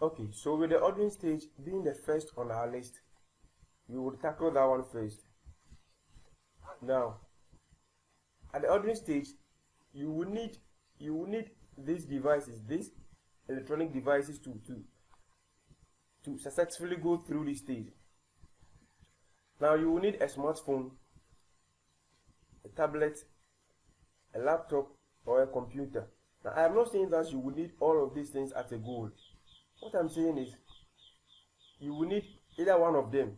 Okay, so with the ordering stage being the first on our list, we will tackle that one first. Now, at the ordering stage, you will need these devices, these electronic devices to successfully go through this stage. Now you will need a smartphone, a tablet, a laptop, or a computer. Now I am not saying that you will need all of these things at a goal. What I'm saying is you will need either one of them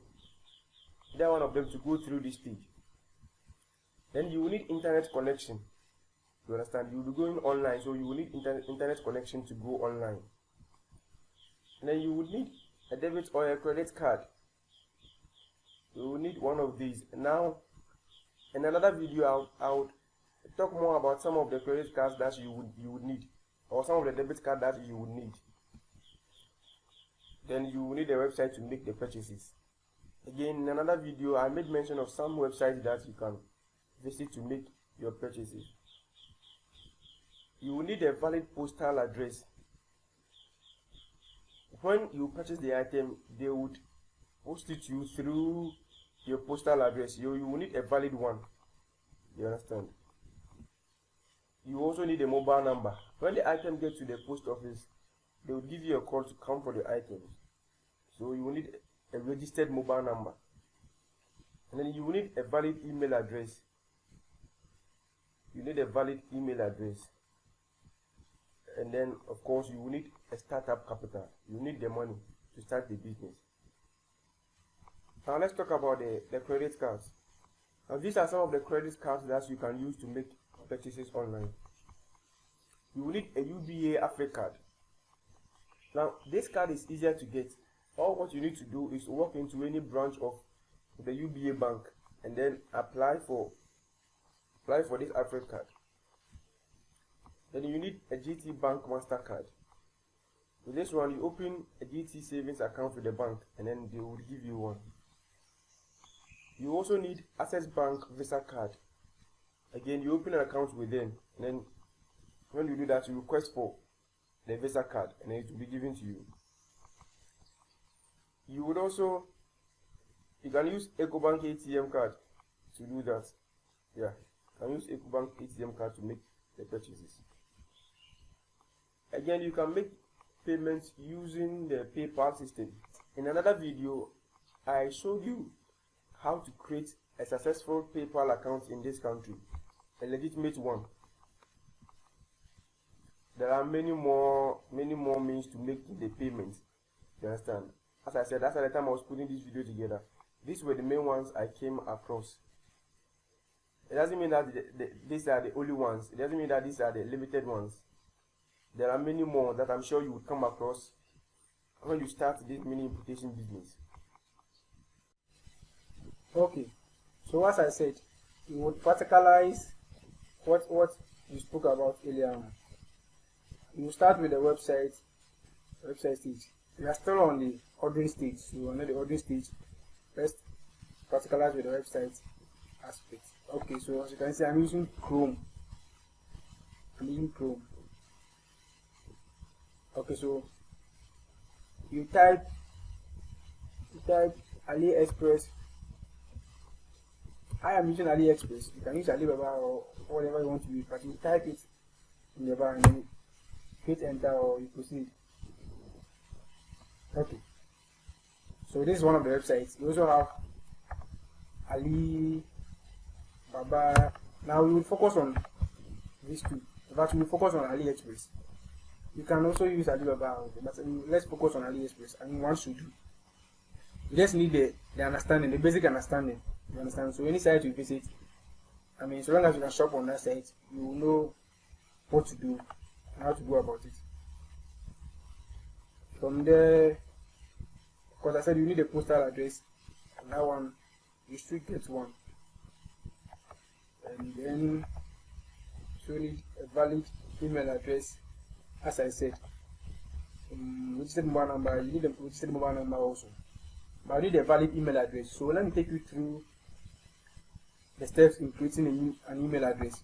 to go through this stage. Then you will need internet connection. You understand? You will be going online, so you will need internet connection to go online. And then you will need a debit or a credit card. You will need one of these. Now, in another video, I would talk more about some of the credit cards that you would need, or some of the debit card that you would need. Then you will need a website to make the purchases. Again, in another video, I made mention of some websites that you can visit to make your purchases. You will need a valid postal address. When you purchase the item, they would post it to you through your postal address. You will need a valid one. You understand? You also need a mobile number. When the item gets to the post office, they will give you a call to come for the items. So you will need a registered mobile number. And then you will need a valid email address. You need a valid email address. And then, of course, you will need a startup capital. You need the money to start the business. Now let's talk about the credit cards. Now these are some of the credit cards that you can use to make purchases online. You will need a UBA Africa card. Now this card is easier to get. All what you need to do is walk into any branch of the UBA bank and then apply for this Africa card. Then you need a GT Bank MasterCard. With this one, you open a GT savings account with the bank and then they will give you one. You also need Access Bank Visa card. Again, you open an account with them, and then when you do that, you request for the Visa card and then it will be given to you. You can use EcoBank ATM card to do that. Yeah, you can use EcoBank ATM card to make the purchases. Again, you can make payments using the PayPal system. In another video, I showed you how to create a successful PayPal account in this country, a legitimate one. There are many more means to make the payments. You understand? As I said, that's at the time I was putting this video together. These were the main ones I came across. It doesn't mean that these are the only ones. It doesn't mean that these are the limited ones. There are many more that I'm sure you would come across when you start this mini importation business. Okay, so as I said, you would practicalize what you spoke about earlier. You start with the website stage. We are still on the ordering stage, so on the ordering stage, first practicalize with the website aspect. Okay, so as you can see, I'm using Chrome. Okay, so you type AliExpress. I am using AliExpress. You can use Alibaba or whatever you want to use, but you type it in the bar and then hit enter or you proceed. Okay, so this is one of the websites. You also have Alibaba. Now we will focus on these two, but we will focus on AliExpress. You can also use Alibaba, but let's focus on AliExpress. I mean, one should do. You just need the understanding, the basic understanding. You understand? So any site you visit, I mean, so long as you can shop on that site, you will know what to do and how to go about it. From there, because I said you need a postal address, and that one you should get one. And then you need a valid email address. As I said, registered mobile number. You need a registered mobile number also, but you need a valid email address. So let me take you through the steps in creating an email address.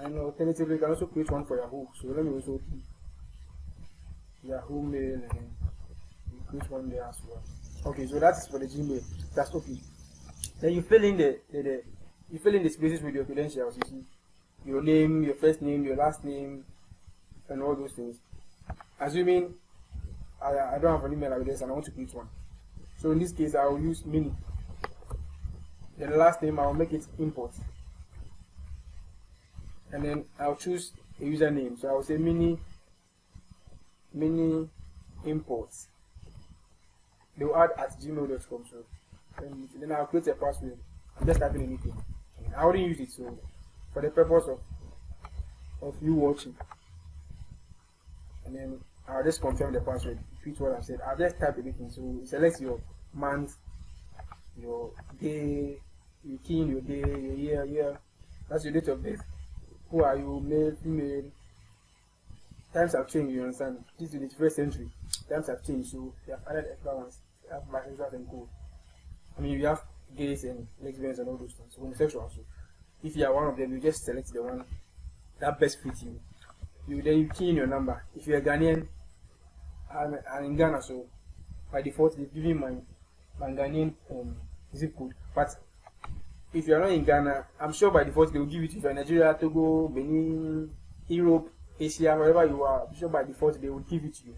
And alternatively, you can also create one for Yahoo. So let me also open Yahoo Mail and then you create one there as well. Okay, so that's for the Gmail. That's okay. Then you fill in the spaces with your credentials. You see your name, your first name, your last name, and all those things. Assuming I don't have an email address and I want to create one. So in this case, I will use mini. Then the last name, I will make it import. And then I'll choose a username. So I will say mini imports. They will add at gmail.com. So then I'll create a password. I'm just typing anything. I wouldn't use it, so for the purpose of you watching. And then I'll just confirm the password. Repeat what I've said. I'll just type anything. So select your month, your day, you key in your day, your year. That's your date of birth. Who are you? Male, female. Times have changed, you understand? This is the 21st century. Times have changed, so they have added extra ones. They have bisexuals and cool. I mean, you have gays and lesbians and all those things. Homosexual also. If you are one of them, you just select the one that best fits you. Then you key in your number. If you're a Ghanaian, I'm in Ghana, so by default they've given my Ghanaian zip code. But if you're not in Ghana, I'm sure by default they will give it to you. If you're in Nigeria, Togo, Benin, Europe, Asia, wherever you are, I'm sure by default they will give it to you.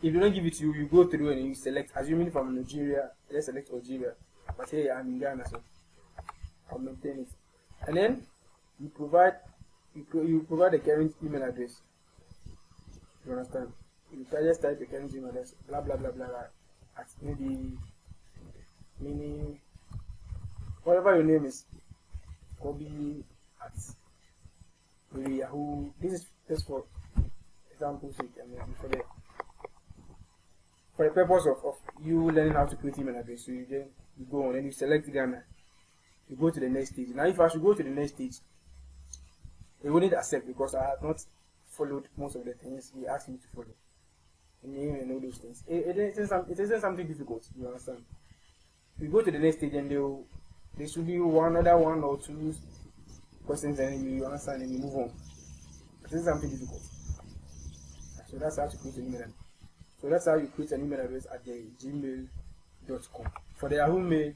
If they don't give it to you, you go through and you select. Assuming from Nigeria, let's select Algeria. But hey, I'm in Ghana, so I'll maintain it. And then you provide the current email address. You understand? You can just type the current email address, blah blah blah blah blah, at maybe mini, whatever your name is, Kobby at maybe Yahoo. This is just for example sake, and then for the purpose of you learning how to create email address. So you go on and you select Ghana. You go to the next stage. Now if I should go to the next stage, it wouldn't accept because I have not followed most of the things he asked me to follow. Name and all those things. It isn't something difficult, you understand? You go to the next stage and there should be one or two questions and you understand and you move on. It isn't something difficult. So that's how to create an email address. So that's how you create an email address at the gmail.com. For the Yahoo Mail,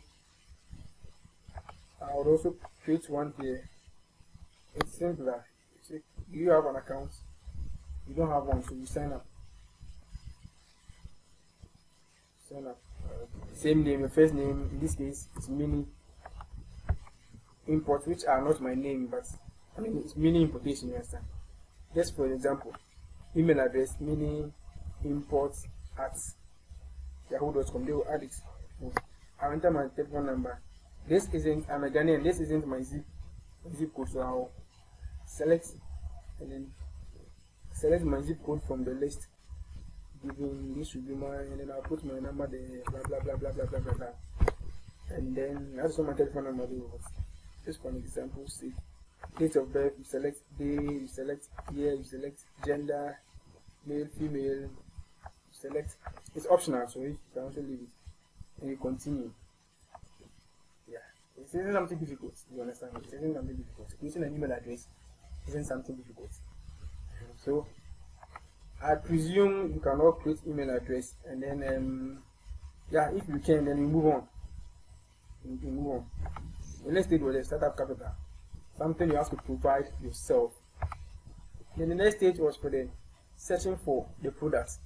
I would also create one here. It's simpler. Do you have an account? You don't have one, so you sign up. Same name, your first name. In this case, it's mini import, which are not my name, but I mean it's mini importation. You understand? Just for example, email address mini import at yahoo.com. They will add it. I'll enter my telephone number. This isn't, I'm a Ghanaian, this isn't my zip code, so I'll select and then select my zip code from the list. Given this should be mine, and then I'll put my number there, blah blah blah blah blah blah blah blah. And then that's what my telephone number was. Just for an example, say date of birth, you select day, you select year, you select gender, male, female, you select, it's optional, so you can also leave it. And you continue. Yeah. It isn't something difficult, you understand? It isn't something difficult. Creating an email address isn't something difficult. So I presume you can all create email address and then yeah, if you can, then you move on. You move on. The next stage was the startup capital. Something you have to provide yourself. Then the next stage was for the searching for the products.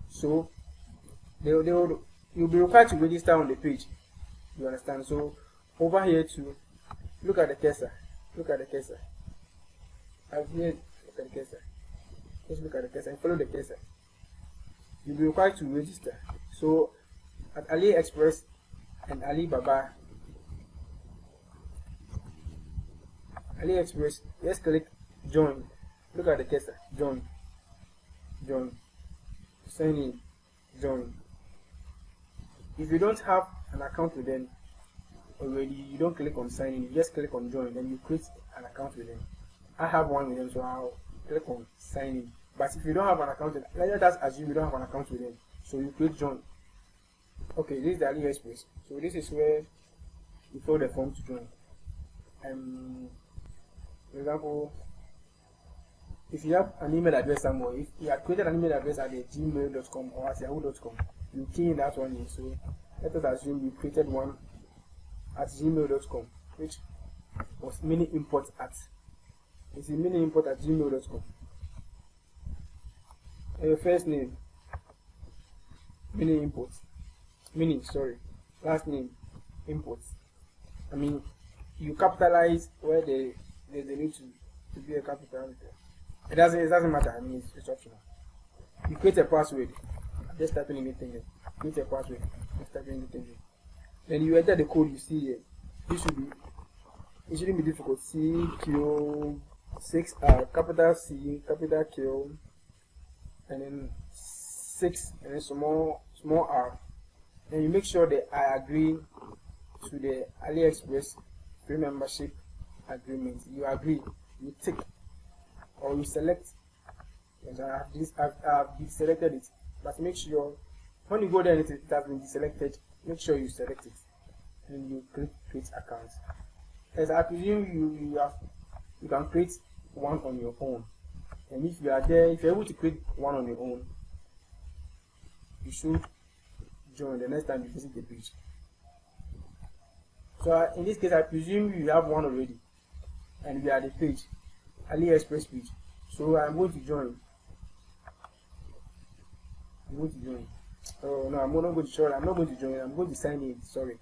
So you'll be required to register on the page. You understand? So over here to look at the cursor. Look at the cursor. I've here look at the cursor. Just look at the cursor and follow the cursor. You'll be required to register. So at AliExpress and Alibaba, AliExpress, just click join. Look at the cursor. Join. Sign in. Join. If you don't have an account with them already, you don't click on sign in. You just click on join. Then you create an account with them. I have one with them, so I'll click on sign in. But if you don't have an account, let us assume you don't have an account with them. So you click join. Okay, this is the AliExpress. So this is where you fill the form to join. For example, if you have an email address somewhere, if you had created an email address at the gmail.com or at yahoo.com, you key in that one in. So let us assume you created one at gmail.com, which was mini import at. It's a mini import at gmail.com. And your first name, mini import, last name, import. I mean, you capitalize where they need to be a capital. It doesn't matter. I mean, it's optional. You create a password, just type in anything here. Create a password, just type in anything here. Then you enter the code you see here. It shouldn't be difficult. CQ6 capital C, capital Q, and then 6, and then small r. Then you make sure that I agree to the AliExpress free membership agreement. You agree, you tick, or you select. Yes, I've deselected it, but make sure when you go there and it has been deselected, make sure you select it and you click create account. As I presume you can create one on your own, and if you're able to create one on your own, you should join the next time you visit the page. So in this case, I presume you have one already, and we are the page, AliExpress page. So I'm going to join. Oh no, I'm not going to join. I'm not going to join. I'm going to sign in. Sorry,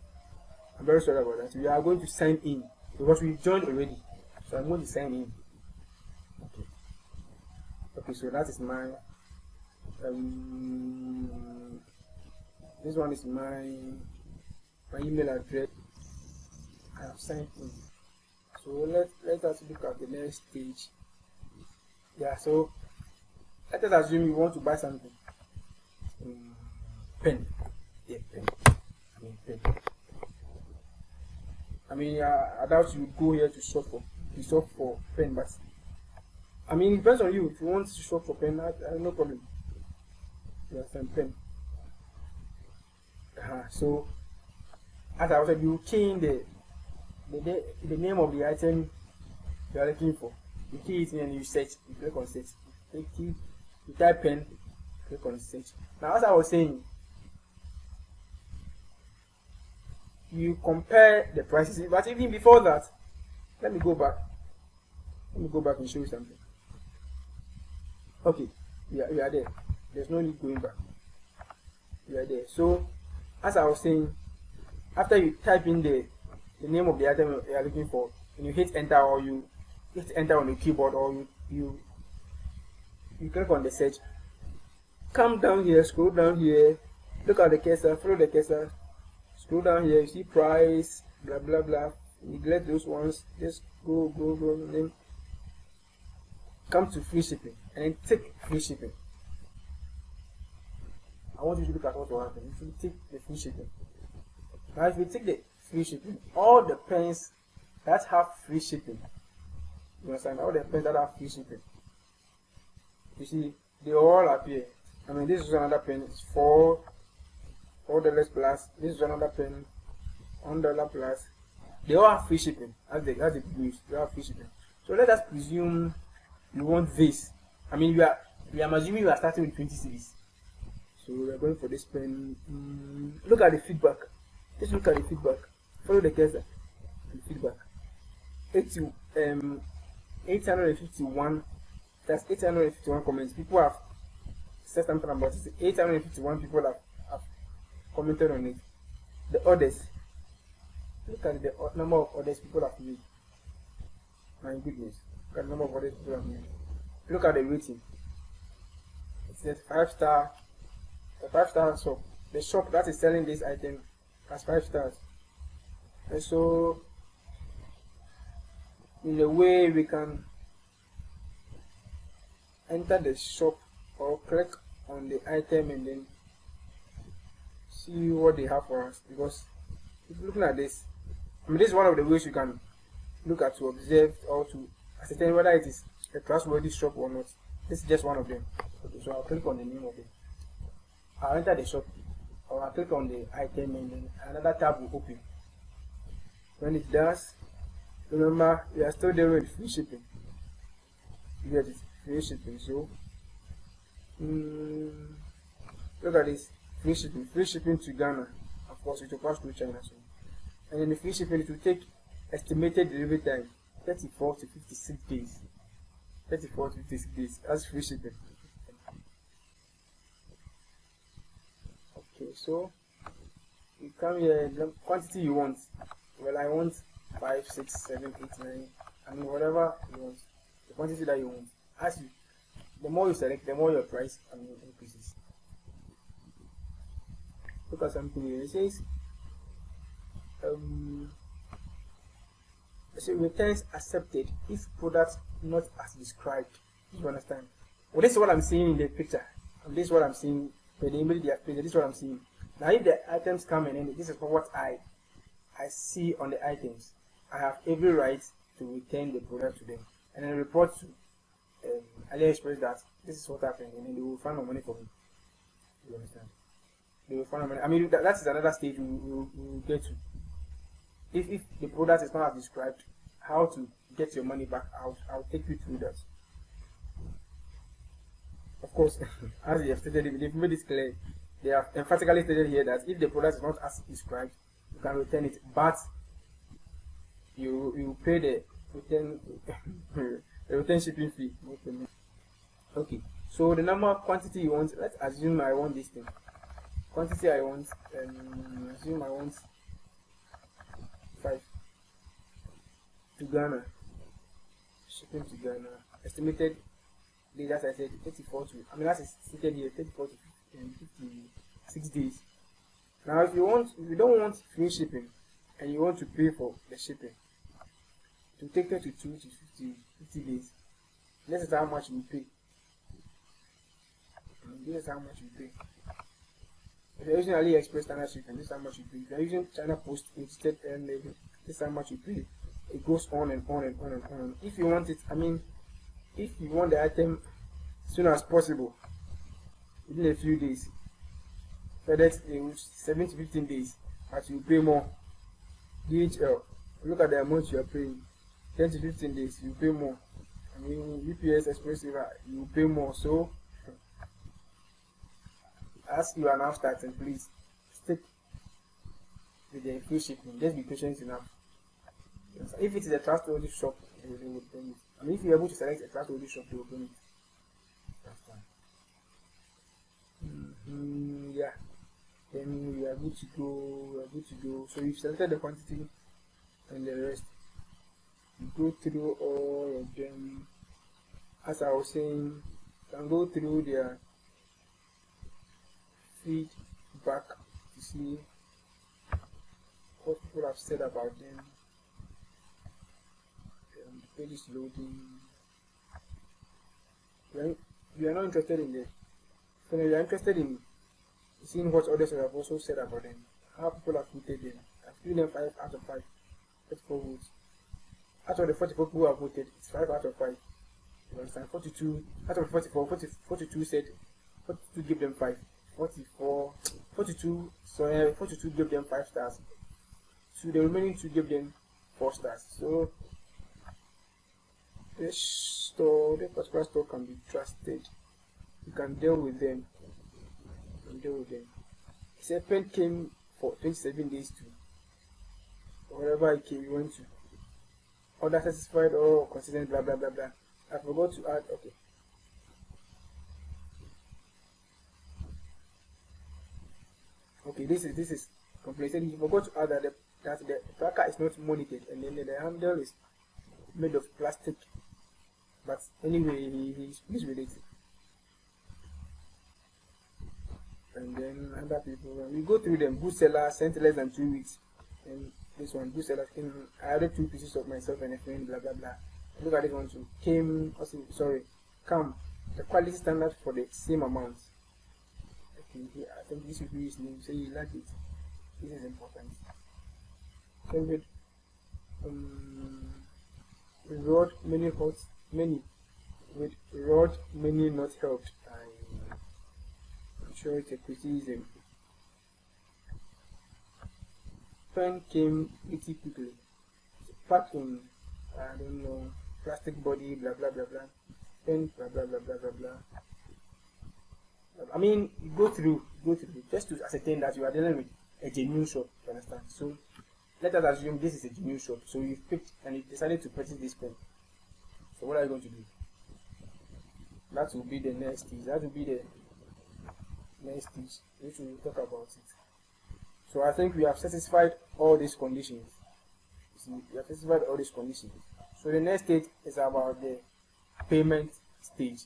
I'm very sorry about that. We are going to sign in because we joined already. So I'm going to sign in. Okay. So that is my this one is my email address. I have signed in. So let us look at the next page. Yeah, so let us assume you want to buy something. Pen. Yeah, pen. Pen. I doubt you would go here to shop for pen, but it depends on you. If you want to shop for pen, no problem. Yeah, pen. So as I said, you key in the name of the item you are looking for. You key it in and you search. You click on search. You type pen. Click on search. Now, as I was saying, you compare the prices. But even before that, let me go back. And show you something. Okay, we are there. There's no need going back. We are there. So, as I was saying, after you type in the name of the item you are looking for, and you hit enter, or you hit enter on the keyboard, or you click on the search. Come down here, scroll down here, look at the cursor, follow the cursor, scroll down here, you see price, blah blah blah. Neglect those ones, just go, and then come to free shipping, and then take free shipping. I want you to look at what will happen if you take the free shipping. Now, if you take the free shipping, all the pens that have free shipping, you understand? All the pens that have free shipping, you see, they all appear. This is another pen. It's $4 plus. This is another pen, $1 plus. They all have free shipping. As the news, they have free shipping. So let us presume you want this. We are assuming you are starting with 20 series. So we are going for this pen. Look at the feedback. Just look at the feedback. Follow the cursor. The feedback. 851. That's 851 comments. People have said something about it. 851 people have commented on it. The orders. Look at the number of orders people have made. My goodness. Look at the number of orders people have made. Look at the rating. It says 5-star. A 5-star shop. The shop that is selling this item has 5 stars. And so, in a way, we can enter the shop or click on the item and then see what they have for us. Because if you're looking at this, this is one of the ways you can look at to observe or to ascertain whether it is a trustworthy shop or not. This is just one of them. Okay, so I'll click on the name of it. I'll enter the shop, or I'll click on the item and then another tab will open. When it does, remember we are still there with free shipping. You get it? Free shipping. So look at this. Free shipping. Free shipping to Ghana. Of course, it will pass through China. So, and then the free shipping, it will take estimated delivery time 34 to 56 days. 34 to 56 days. That's free shipping. Okay, so you come here, the quantity you want. Well, I want 5, 6, 7, 8, 9. I mean, whatever you want. The quantity that you want. As you, the more you select, the more your price increases. Look at something here. It says, returns accepted if products not as described. You understand? Well, this is what I'm seeing in the picture. And this is what I'm seeing. The image they have printed. This is what I'm seeing. Now, if the items come in, this is what I see on the items. I have every right to return the product to them and then report to AliExpress that this is what happened, and then they will find my money for me. You understand? They will find my money. I mean, that is another stage we will get to. If the product is not as described, how to get your money back out, I'll take you through that. Of course, as they have stated, they've made it clear. They have emphatically stated here that if the product is not as described, you can return it, but you pay the return the return shipping fee. Okay, so the number of quantity you want, let's assume I want this thing. Quantity I want, assume I want 5 to Ghana. Shipping to Ghana. Estimated days, as I said, 34 to, I mean, that's stated here, 34 to 56 days. Now, if you don't want free shipping and you want to pay for the shipping, to take 32 to 50 days, this is how much you pay. This is how much you pay. If you're using AliExpress standard shipping, this is how much you pay. If you're using China Post instead, this is how much you pay. It goes on and on and on and on. If you want it, I mean, if you want the item as soon as possible, within a few days, FedEx, 7 to 15 days, but you pay more. DHL, look at the amount you are paying. 10 to 15 days, you pay more. I mean, UPS Express, you pay more. So, as you are now starting, please stick with the free shipping. Just be patient enough. If it is a trustworthy shop, they will permit. I mean, if you're able to select a trustworthy shop, they will permit. That's fine. Yeah. Then we are good to go. We are good to go. So you've selected the quantity and the rest. You go through all of them. As I was saying, you can go through their feedback to see what people have said about them. The page is loading. You are not interested in them. So you are interested in seeing what others have also said about them. How people have voted them. I've given them 5 out of 5. 44 votes. Out of the 44 people who have voted, it's 5 out of 5. You understand? 42 out of 44, 42 said, 42 give them 5. 42 gave them 5 stars. So the remaining 2 gave them 4 stars. So this store, the particular store can be trusted. You can deal with them. Serpent came for 27 days to wherever it came, you went to. Order satisfied or consistent, blah blah blah blah. I forgot to add, okay. Okay, this is completed. You forgot to add that the tracker is not monitored, and then the handle is made of plastic. But anyway, he's pleased with it. And then other people, we go through them. Good seller sent less than 2 weeks. And this one, good seller came. I added 2 pieces of myself and a friend, blah blah blah. Look at this one too. Come. The quality standard for the same amount. Okay, I think this will be his name. Say you like it. This is important. Then with rod many with rod many not helped. I'm sure it's a criticism. Pen came pretty quickly. Packed in, I don't know, plastic body, blah blah blah blah. pen, blah blah blah blah blah blah. I mean, go through just to ascertain that you are dealing with a genuine shop. You understand? So let us assume this is a genuine shop. So you've picked and you decided to purchase this pen. So what are you going to do? That will be the next stage. That will be the next stage which we will talk about it. So I think we have satisfied all these conditions. See, we have satisfied all these conditions. So the next stage is about the payment stage.